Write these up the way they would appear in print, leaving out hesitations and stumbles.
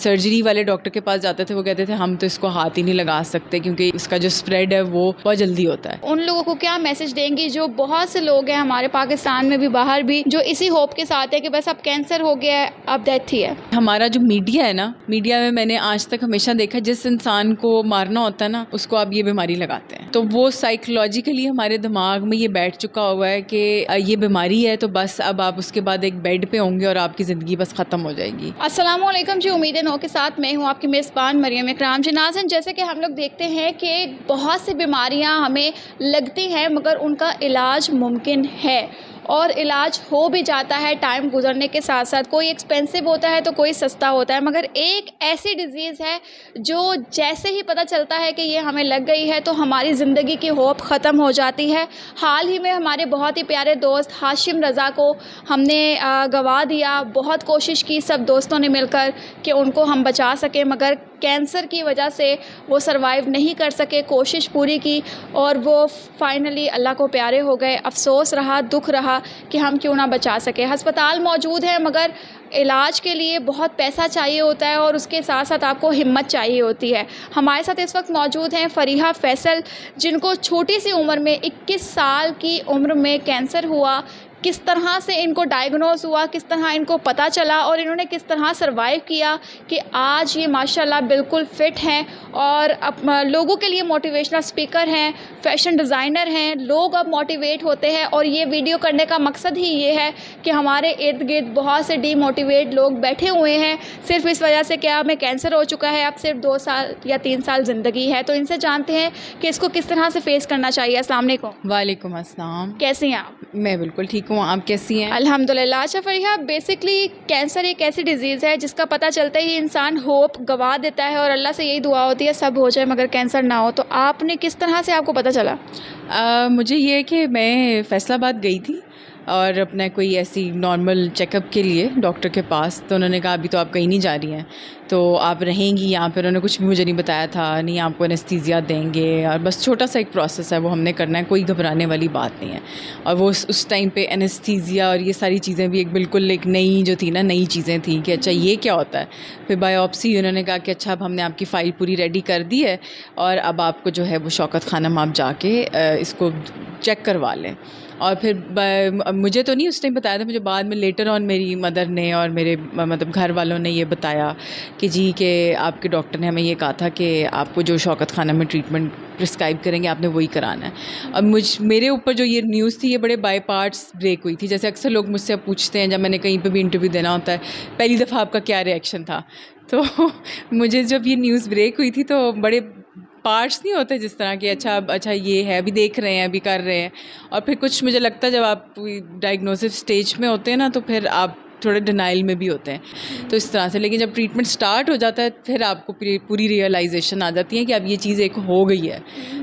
Surgery वाले doctor के पास जाते थे, वो कहते थे हम तो इसको हाथ ही नहीं लगा सकते क्योंकि इसका जो स्प्रेड है वो बहुत जल्दी होता है। उन लोगों को क्या मैसेज देंगी जो बहुत से लोग हैं हमारे पाकिस्तान में भी बाहर भी जो इसी होप के साथ है कि बस अब कैंसर हो गया है, अब डेथ ही है? हमारा जो मीडिया है ना, मीडिया में मैंने आज तक हमेशा देखा जिस इंसान को मारना होता है ना उसको आप ये बीमारी लगाते हैं, तो वो साइकोलॉजिकली हमारे दिमाग में ये बैठ चुका हुआ है कि ये बीमारी है तो बस अब आप उसके बाद एक बेड पे होंगे और आपकी ज़िंदगी बस ख़त्म हो जाएगी। अस्सलाम वालेकुम जी, उम्मीद है नो के साथ मैं हूँ आपकी मेज़बान मरियम इकराम जी। नाज़रीन, जैसे कि हम लोग देखते हैं कि बहुत सी बीमारियाँ हमें लगती हैं मगर उनका इलाज मुमकिन है और इलाज हो भी जाता है टाइम गुजरने के साथ साथ। कोई एक्सपेंसिव होता है तो कोई सस्ता होता है, मगर एक ऐसी डिज़ीज़ है जो जैसे ही पता चलता है कि ये हमें लग गई है तो हमारी ज़िंदगी की होप ख़त्म हो जाती है। हाल ही में हमारे बहुत ही प्यारे दोस्त हाशिम रज़ा को हमने गंवा दिया। बहुत कोशिश की सब दोस्तों ने मिलकर कि उनको हम बचा सकें, मगर कैंसर की वजह से वो सरवाइव नहीं कर सके। कोशिश पूरी की और वो फाइनली अल्लाह को प्यारे हो गए। अफसोस रहा, दुख रहा कि हम क्यों ना बचा सके। अस्पताल मौजूद है मगर इलाज के लिए बहुत पैसा चाहिए होता है और उसके साथ साथ आपको हिम्मत चाहिए होती है। हमारे साथ इस वक्त मौजूद हैं फ़रीहा फैसल, जिनको छोटी सी उम्र में 21 साल की उम्र में कैंसर हुआ। किस तरह से इनको डायग्नोज हुआ, किस तरह इनको पता चला और इन्होंने किस तरह सरवाइव किया कि आज ये माशाल्लाह बिल्कुल फ़िट हैं और लोगों के लिए मोटिवेशनल स्पीकर हैं, फ़ैशन डिज़ाइनर हैं। लोग अब मोटिवेट होते हैं और ये वीडियो करने का मकसद ही ये है कि हमारे इर्द गिर्द बहुत से डीमोटिवेट लोग बैठे हुए हैं सिर्फ इस वजह से कि हमें कैंसर हो चुका है, अब सिर्फ 2 साल या 3 साल ज़िंदगी है। तो इनसे जानते हैं कि इसको किस तरह से फ़ेस करना चाहिए। अस्सलाम वालेकुम। वालेकुम अस्सलाम। कैसी हैं आप? मैं बिल्कुल ठीक हूँ, आप कैसी हैं? अल्हम्दुलिल्लाह। अच्छा फ़रीहा, बेसिकली कैंसर एक ऐसी डिज़ीज़ है जिसका पता चलते ही इंसान होप गवा देता है और अल्लाह से यही दुआ होती है सब हो जाए मगर कैंसर ना हो। तो आपने किस तरह से, आपको पता चला? मुझे ये है कि मैं फैसलाबाद गई थी और अपना कोई ऐसी नॉर्मल चेकअप के लिए डॉक्टर के पास, तो उन्होंने कहा अभी तो आप कहीं नहीं जा रही हैं, तो आप रहेंगी यहाँ पर। उन्होंने कुछ भी मुझे नहीं बताया था, नहीं आपको एनेस्थीसिया देंगे और बस छोटा सा एक प्रोसेस है वो हमने करना है, कोई घबराने वाली बात नहीं है। और वो उस टाइम पे एनेस्थीसिया और ये सारी चीज़ें भी एक बिल्कुल एक नई जो थी ना, नई चीज़ें थी कि अच्छा ये क्या होता है। फिर बायोप्सी उन्होंने कहा कि अच्छा अब हमने आपकी फ़ाइल पूरी रेडी कर दी है और अब आपको जो है वो शौकत खानम आप जाके इसको चेक करवा लें। और फिर मुझे तो नहीं उस टाइम बताया था, मुझे बाद में लेटर ऑन मेरी मदर ने और मेरे मतलब घर वालों ने ये बताया कि जी कि आपके डॉक्टर ने हमें ये कहा था कि आपको जो शौकत खाना में ट्रीटमेंट प्रिस्क्राइब करेंगे आपने वही कराना है। और मेरे ऊपर जो ये न्यूज़ थी ये बड़े बाय पार्ट्स ब्रेक हुई थी। जैसे अक्सर लोग मुझसे पूछते हैं जब मैंने कहीं पे भी इंटरव्यू देना होता है, पहली दफ़ा आपका क्या रिएक्शन था? तो मुझे जब ये न्यूज़ ब्रेक हुई थी तो बड़े पार्ट्स नहीं होते जिस तरह के अच्छा ये है, अभी देख रहे हैं, अभी कर रहे हैं। और फिर कुछ मुझे लगता है जब आप डायग्नोसिस स्टेज में होते हैं ना तो फिर आप थोड़े डिनाइल में भी होते हैं, तो इस तरह से। लेकिन जब ट्रीटमेंट स्टार्ट हो जाता है फिर आपको पूरी रियलाइजेशन आ जाती है कि अब ये चीज़ एक हो गई है,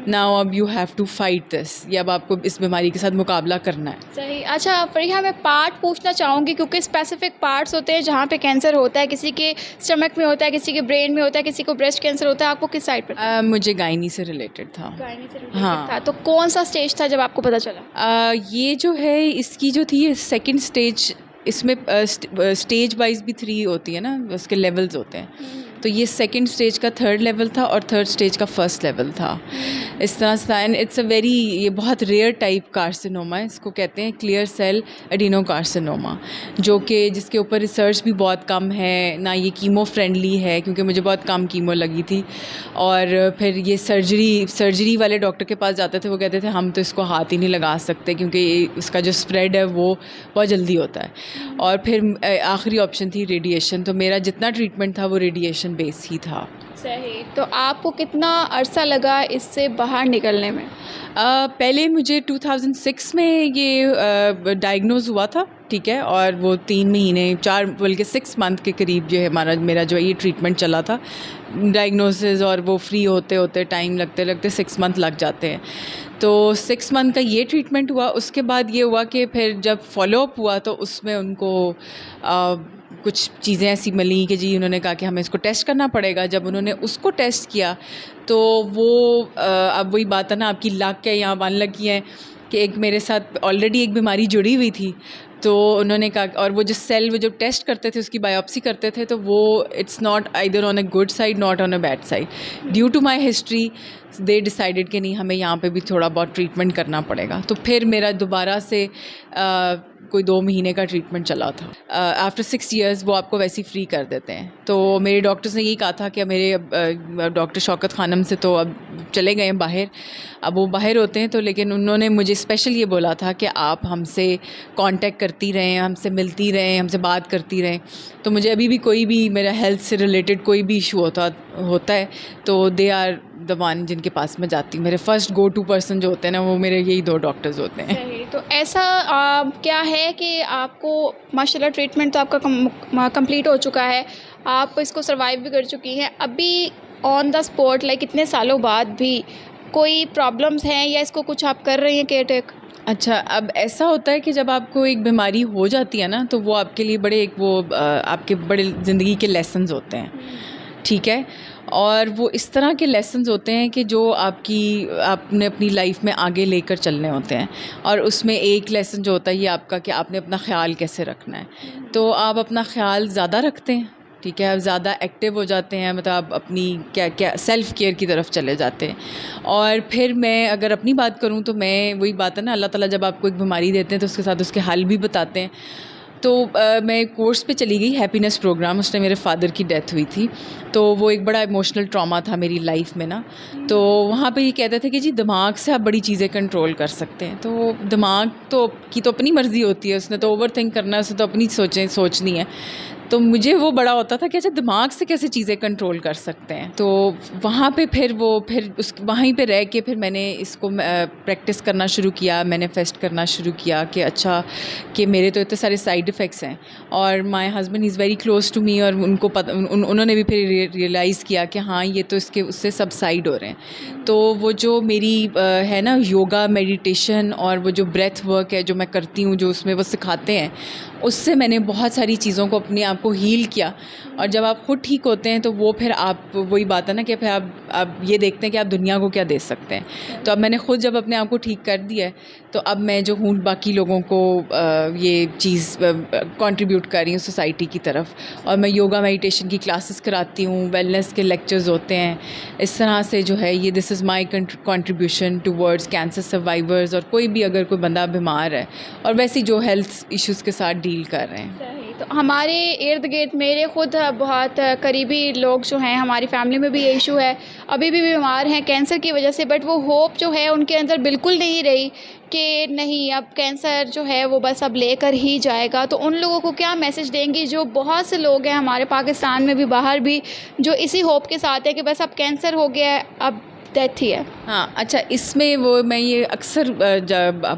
नाउ अब you have to fight this, या अब आपको इस बीमारी के साथ मुकाबला करना है। सही। अच्छा फ़रीहा, मैं पार्ट पूछना चाहूँगी क्योंकि स्पेसिफिक पार्ट्स होते हैं जहाँ पे कैंसर होता है। किसी के स्टमक में होता है, किसी के ब्रेन में होता है, किसी को ब्रेस्ट कैंसर होता है। आपको किस साइड पर? मुझे गायनी से रिलेटेड था। गायनी से रिलेटेड हाँ। था। तो कौन सा स्टेज था जब आपको पता चला? ये जो है इसकी जो थी सेकंड स्टेज, इसमें स्टेज वाइज भी 3 होती है ना, उसके लेवल्स होते हैं। तो ये सेकंड स्टेज का 3rd लेवल था और 3rd स्टेज का 1st लेवल था। इस तरह से था। एंड इट्स अ वेरी, ये बहुत रेयर टाइप कार्सिनोमा है, इसको कहते हैं क्लियर सेल एडिनो कार्सिनोमा, जो कि जिसके ऊपर रिसर्च भी बहुत कम है ना, ये कीमो फ्रेंडली है क्योंकि मुझे बहुत कम कीमो लगी थी। और फिर ये सर्जरी वाले डॉक्टर के पास जाते थे, वो कहते थे हम तो इसको हाथ ही नहीं लगा सकते क्योंकि इसका जो स्प्रेड है वो बहुत जल्दी होता है। और फिर आखिरी ऑप्शन थी रेडिएशन, तो मेरा जितना ट्रीटमेंट था वो रेडिएशन बेस ही था। सही। तो आपको कितना अरसा लगा इससे बाहर निकलने में? पहले मुझे 2006 में ये डायग्नोज़ हुआ था, ठीक है, और वो 3 महीने 4 बल्कि 6 मंथ के करीब जो है मेरा जो ये ट्रीटमेंट चला था डायग्नोसिस, और वो फ्री होते होते टाइम लगते 6 मंथ लग जाते हैं। तो 6 मंथ का ये ट्रीटमेंट हुआ। उसके बाद ये हुआ कि फिर जब फॉलोअप हुआ तो उसमें उनको कुछ चीज़ें ऐसी मिली कि जी उन्होंने कहा कि हमें इसको टेस्ट करना पड़ेगा। जब उन्होंने उसको टेस्ट किया तो वो अब वही बात है ना, आपकी लक है या वन लकी है कि एक मेरे साथ ऑलरेडी एक बीमारी जुड़ी हुई थी, तो उन्होंने कहा, और वो जो सेल वो जो टेस्ट करते थे उसकी बायोप्सी करते थे, तो वो it's not either on a good side not on a bad side. Due to my history they decided कि नहीं, हमें यहाँ पे भी थोड़ा बहुत ट्रीटमेंट करना पड़ेगा। तो फिर मेरा दोबारा से कोई 2 महीने का ट्रीटमेंट चला था। आफ्टर 6 ईयर्स वो आपको वैसे ही फ्री कर देते हैं। तो मेरे डॉक्टर्स ने यही कहा था कि मेरे डॉक्टर शौकत खानम से तो अब चले गए हैं बाहर, अब वो बाहर होते हैं, तो लेकिन उन्होंने मुझे स्पेशल ये बोला था कि आप हमसे कांटेक्ट करती रहें, हमसे मिलती रहें, हमसे बात करती रहें। तो मुझे अभी भी कोई भी मेरा हेल्थ से रिलेटेड कोई भी इशू होता है तो दे आर द वन जिनके पास मैं जाती हूँ। मेरे फर्स्ट गो टू पर्सन जो होते हैं ना, वो मेरे यही 2 डॉक्टर्स होते हैं। सही। तो ऐसा क्या है कि आपको माशाल्लाह ट्रीटमेंट तो आपका कंप्लीट हो चुका है, आप इसको सर्वाइव भी कर चुकी हैं, अभी ऑन द स्पॉट लाइक इतने सालों बाद भी कोई प्रॉब्लम्स हैं या इसको कुछ आप कर रही हैं केयर टेक? अच्छा, अब ऐसा होता है कि जब आपको एक बीमारी हो जाती है ना, तो वो आपके लिए बड़े आपके बड़े ज़िंदगी के लेसन्स होते हैं, ठीक है। और वो इस तरह के लेसन्स होते हैं कि जो आपने अपनी लाइफ में आगे लेकर चलने होते हैं। और उसमें एक लेसन जो होता है ये आपका कि आपने अपना ख़्याल कैसे रखना है। तो आप अपना ख़्याल ज़्यादा रखते हैं, ठीक है, आप ज़्यादा एक्टिव हो जाते हैं, मतलब आप अपनी क्या सेल्फ़ केयर की तरफ चले जाते हैं। और फिर मैं अगर अपनी बात करूं तो मैं वही बात है ना, अल्लाह ताला जब आपको एक बीमारी देते हैं तो उसके साथ उसके हल भी बताते हैं। तो मैं कोर्स पे चली गई, हैप्पीनेस प्रोग्राम, उसमें मेरे फादर की डेथ हुई थी, तो वो एक बड़ा इमोशनल ट्रॉमा था मेरी लाइफ में ना। तो वहाँ पे ये कहते थे कि जी दिमाग से आप बड़ी चीज़ें कंट्रोल कर सकते हैं। तो दिमाग की तो अपनी मर्ज़ी होती है, उसने तो ओवर थिंक करना है, उसने तो अपनी सोचनी है। तो मुझे वो बड़ा होता था कि अच्छा दिमाग से कैसे चीज़ें कंट्रोल कर सकते हैं। तो वहाँ पे फिर वहीं पे रह के फिर मैंने इसको प्रैक्टिस करना शुरू किया, मैनिफेस्ट करना शुरू किया कि अच्छा कि मेरे तो इतने सारे साइड इफ़ेक्ट्स हैं। और my husband is very close to me, और उनको पता, उन्होंने भी फिर रियलाइज़ किया कि हाँ ये तो उससे सबसाइड हो रहे हैं। तो वो जो मेरी है ना योगा, मेडिटेशन और वो जो ब्रेथ वर्क है जो मैं करती हूँ, जो उसमें वो सिखाते हैं, उससे मैंने बहुत सारी चीज़ों को अपने आप को हील किया। और जब आप खुद ठीक होते हैं तो वो फिर आप वही बात है ना कि फिर आप ये देखते हैं कि आप दुनिया को क्या दे सकते हैं। तो अब मैंने खुद जब अपने आप को ठीक कर दिया है, तो अब मैं जो हूँ बाकी लोगों को ये चीज़ कंट्रीब्यूट कर रही हूँ सोसाइटी की तरफ। और मैं योगा मेडिटेशन की क्लासेस कराती हूँ, वेलनेस के लेक्चर्स होते हैं। इस तरह से जो है ये this is my contribution towards cancer survivors, और कोई भी अगर कोई बंदा बीमार है और वैसे जो हेल्थ इश्यूज़ के साथ डील कर रहे हैं। तो हमारे इर्द गिर्द मेरे खुद बहुत करीबी लोग जो हैं, हमारी फैमिली में भी ये इशू है, अभी भी बीमार हैं कैंसर की वजह से, बट वो होप जो है उनके अंदर बिल्कुल नहीं रही कि नहीं अब कैंसर जो है वो बस अब लेकर ही जाएगा। तो उन लोगों को क्या मैसेज देंगी, जो बहुत से लोग हैं हमारे पाकिस्तान में भी बाहर भी, जो इसी होप के साथ है कि बस अब कैंसर हो गया है, अब डेथ ही है? हाँ, अच्छा, इसमें वो मैं ये अक्सर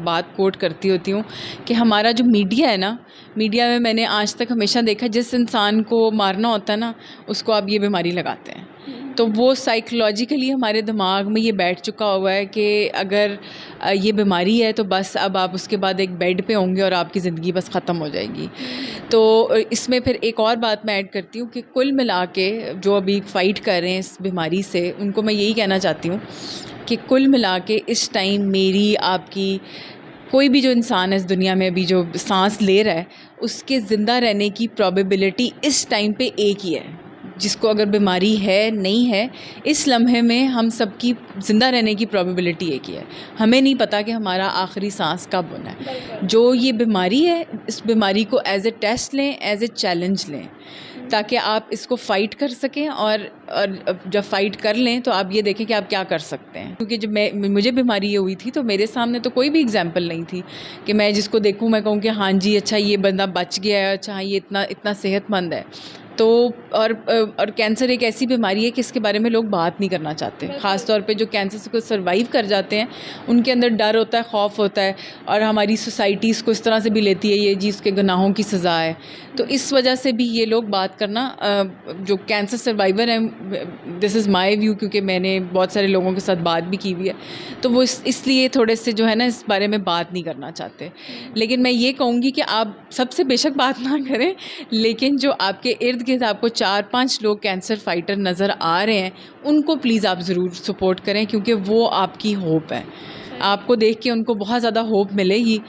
बात कोट करती होती हूँ कि हमारा जो मीडिया है ना, मीडिया में मैंने आज तक हमेशा देखा जिस इंसान को मारना होता है ना, उसको आप ये बीमारी लगाते हैं। तो वो साइकोलॉजिकली हमारे दिमाग में ये बैठ चुका हुआ है कि अगर ये बीमारी है तो बस अब आप उसके बाद एक बेड पे होंगे और आपकी ज़िंदगी बस ख़त्म हो जाएगी। तो इसमें फिर एक और बात मैं ऐड करती हूँ कि कुल मिला के जो अभी फ़ाइट कर रहे हैं इस बीमारी से, उनको मैं यही कहना चाहती हूँ कि कुल मिला के इस टाइम मेरी आपकी कोई भी जो इंसान है इस दुनिया में अभी जो सांस ले रहा है, उसके ज़िंदा रहने की प्रोबेबिलिटी इस टाइम पे एक ही है। जिसको अगर बीमारी है नहीं है, इस लम्हे में हम सबकी ज़िंदा रहने की प्रोबेबिलिटी एक ही है। हमें नहीं पता कि हमारा आखिरी सांस कब होना है। जो ये बीमारी है, इस बीमारी को एज ए टेस्ट लें, एज ए चैलेंज लें, ताकि आप इसको फ़ाइट कर सकें। और जब फ़ाइट कर लें तो आप ये देखें कि आप क्या कर सकते हैं। क्योंकि जब मुझे बीमारी ये हुई थी तो मेरे सामने तो कोई भी एग्जाम्पल नहीं थी कि मैं जिसको देखूं मैं कहूँ कि हाँ जी अच्छा ये बंदा बच गया है, अच्छा ये इतना सेहतमंद है। तो और कैंसर एक ऐसी बीमारी है कि इसके बारे में लोग बात नहीं करना चाहते। ख़ास तौर पे जो कैंसर से सर्वाइव कर जाते हैं उनके अंदर डर होता है, खौफ होता है, और हमारी सोसाइटी इसको इस तरह से भी लेती है ये जी उसके गुनाहों की सज़ा है। तो इस वजह से भी ये लोग बात करना, जो कैंसर सर्वाइवर हैं, दिस इज़ माई व्यू, क्योंकि मैंने बहुत सारे लोगों के साथ बात भी की हुई है, तो वो इसलिए थोड़े से जो है ना इस बारे में बात नहीं करना चाहते। लेकिन मैं ये कहूँगी कि आप सबसे बेशक बात ना करें, लेकिन जो आपके इर्द गिर्द आपको 4-5 लोग कैंसर फाइटर नज़र आ रहे हैं, उनको प्लीज़ आप ज़रूर सपोर्ट करें, क्योंकि वो आपकी होप है। आपको देख के उनको बहुत ज़्यादा होप मिलेगी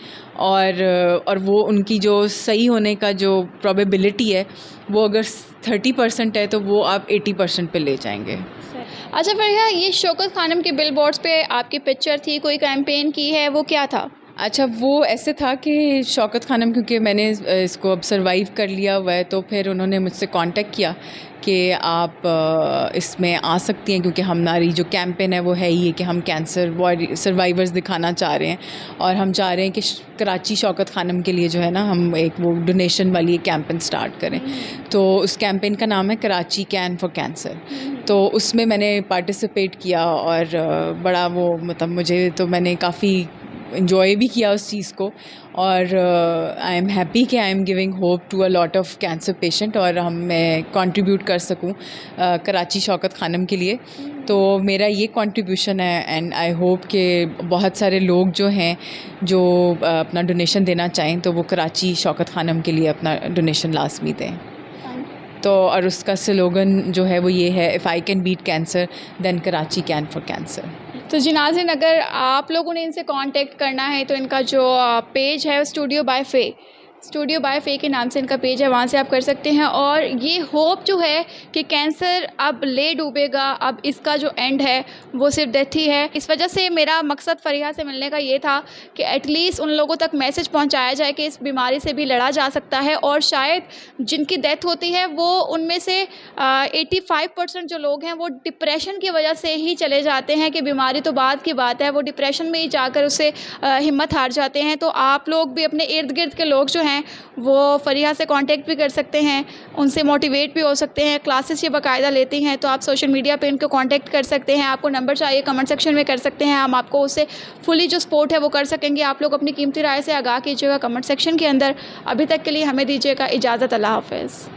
और वो उनकी जो सही होने का जो प्रोबेबिलिटी है वो अगर 30% है तो वो आप 80% पे ले जाएंगे। अच्छा फरिया, ये शौकत खानम के बिल बोर्ड्स पे आपकी पिक्चर थी, कोई कैंपेन की है, वो क्या था? अच्छा, वो ऐसे था कि शौकत खानम, क्योंकि मैंने इसको अब सर्वाइव कर लिया हुआ है, तो फिर उन्होंने मुझसे कांटेक्ट किया कि आप इसमें आ सकती हैं, क्योंकि हमारी जो कैंपेन है वो है ही है कि हम कैंसर सर्वाइवर्स दिखाना चाह रहे हैं और हम चाह रहे हैं कि कराची शौकत खानम के लिए जो है ना हम एक वो डोनेशन वाली एक कैंपेन स्टार्ट करें। तो उस कैंपेन का नाम है कराची कैन फॉर कैंसर। तो उसमें मैंने पार्टिसिपेट किया और बड़ा वो मतलब मुझे तो मैंने काफ़ी इन्जॉय भी किया उस चीज़ को और आई एम हैप्पी कि I am giving hope to a lot of cancer patient और मैं कंट्रीब्यूट कर सकूं कराची शौकत खानम के लिए। तो मेरा ये कंट्रीब्यूशन है एंड आई होप कि बहुत सारे लोग जो हैं जो अपना डोनेशन देना चाहें तो वो कराची शौकत खानम के लिए अपना डोनेशन लाजमी दें। तो और उसका स्लोगन जो है वो ये है, if I can beat cancer then Karachi can for cancer. तो जी नाज़रीन, अगर आप लोगों ने इनसे कांटेक्ट करना है तो इनका जो पेज है स्टूडियो बाय फे के नाम से इनका पेज है, वहाँ से आप कर सकते हैं। और ये होप जो है कि कैंसर अब ले डूबेगा, अब इसका जो एंड है वो सिर्फ डेथ ही है। इस वजह से मेरा मकसद फरीहा से मिलने का ये था कि एटलीस्ट उन लोगों तक मैसेज पहुँचाया जाए कि इस बीमारी से भी लड़ा जा सकता है और शायद जिनकी डेथ होती है वो उनमें से 85% जो लोग हैं वो डिप्रेशन की वजह से ही चले जाते हैं कि बीमारी तो बाद की बात है, वो डिप्रेशन में ही जाकर उससे हिम्मत हार जाते हैं। तो आप लोग भी अपने इर्द गिर्द के लोग जो हैं वो फरीहा से कांटेक्ट भी कर सकते हैं, उनसे मोटिवेट भी हो सकते हैं। क्लासेस ये बाकायदा लेती हैं तो आप सोशल मीडिया पे इनको कांटेक्ट कर सकते हैं। आपको नंबर चाहिए कमेंट सेक्शन में कर सकते हैं, हम आपको उससे फुली जो सपोर्ट है वो कर सकेंगे। आप लोग अपनी कीमती राय से आगाह कीजिएगा कमेंट सेक्शन के अंदर। अभी तक के लिए हमें दीजिएगा इजाज़त। अल्लाह हाफ़िज़।